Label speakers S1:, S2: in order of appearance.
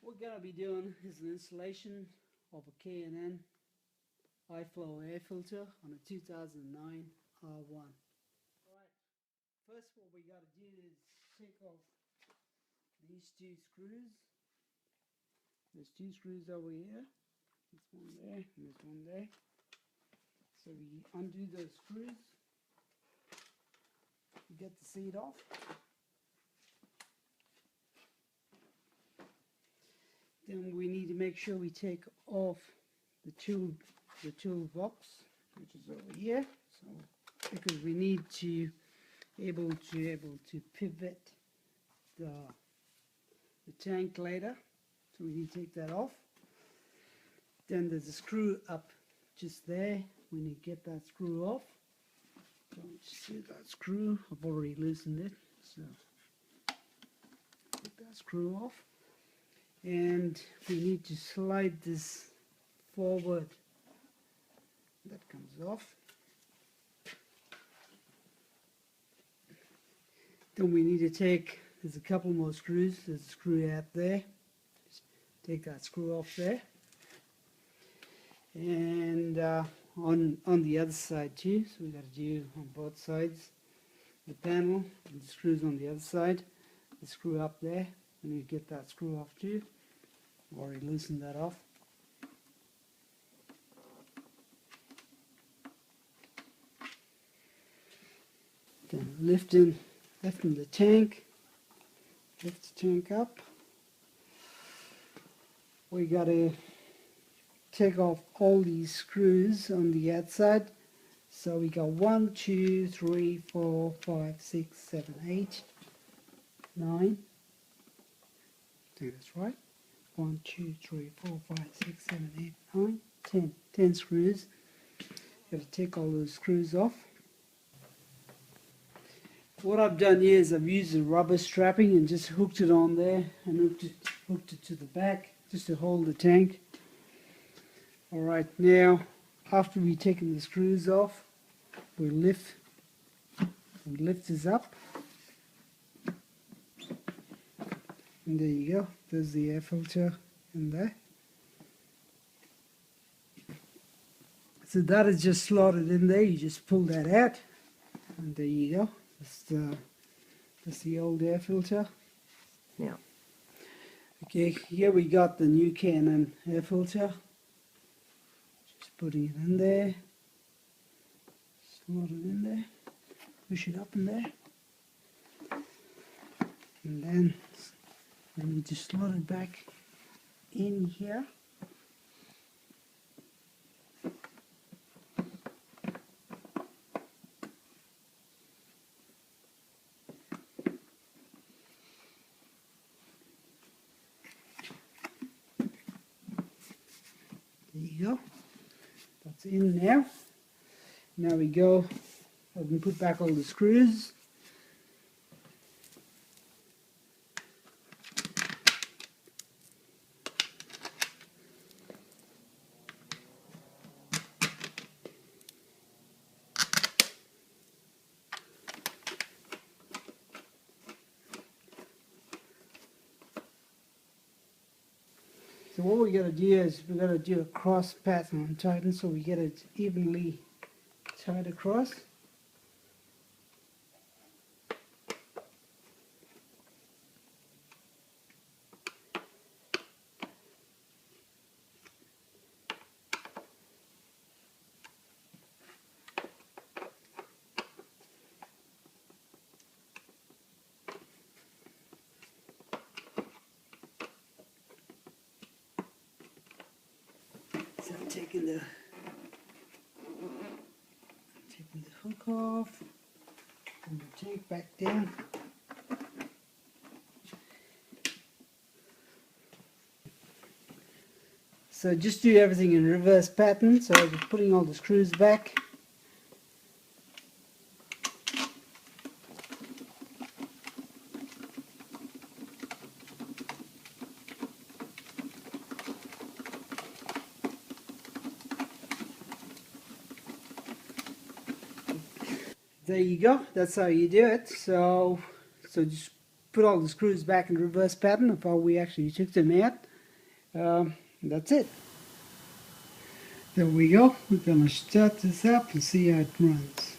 S1: we're gonna be doing is an installation of a K&N high flow air filter on a 2009 R1. Alright, first what we gotta do is take off these two screws. There's two screws over here. This one there and this one there. So we undo those screws. We get the seat off. Then we need to make sure we take off the toolbox, which is over here. So because we need to able to pivot the tank later, so we need to take that off. Then there's a screw up just there. We need to get that screw off. So just see that screw. I've already loosened it, so get that screw off. And we need to slide this forward. That comes off. Then we need to take, there's a couple more screws. There's a screw out there. Just take that screw off there. And on the other side too, so we got to do on both sides. The panel and the screws on the other side. The screw up there. We need to get that screw off too. I've already loosened that off. Then lifting the tank. Lift the tank up. We got to take off all these screws on the outside. So we got 1, 2, 3, 4, 5, 6, 7, 8, 9. I think that's right. 1, 2, 3, 4, 5, 6, 7, 8, 9, 10. 10 screws. You have to take all those screws off. What I've done here is I've used the rubber strapping and just hooked it on there and hooked it to the back just to hold the tank. Alright, now after we've taken the screws off, we lift this up. And there you go, there's the air filter in there. So that is just slotted in there, you just pull that out, and there you go. That's the old air filter.
S2: Yeah.
S1: Okay, here we got the new K&N air filter. Just putting it in there. Slot it in there. Push it up in there. And then we need to slot it back in here. There you go. That's in now. Now we go. I can put back all the screws. So what we're going to do is we're going to do a cross pattern on tighten so we get it evenly tied across. So I'm taking the hook off, and the tank back down. So just do everything in reverse pattern. So I'm putting all the screws back. There you go, that's how you do it. So just put all the screws back in reverse pattern of how we actually took them out. That's it. There we go. We're going to start this up and see how it runs.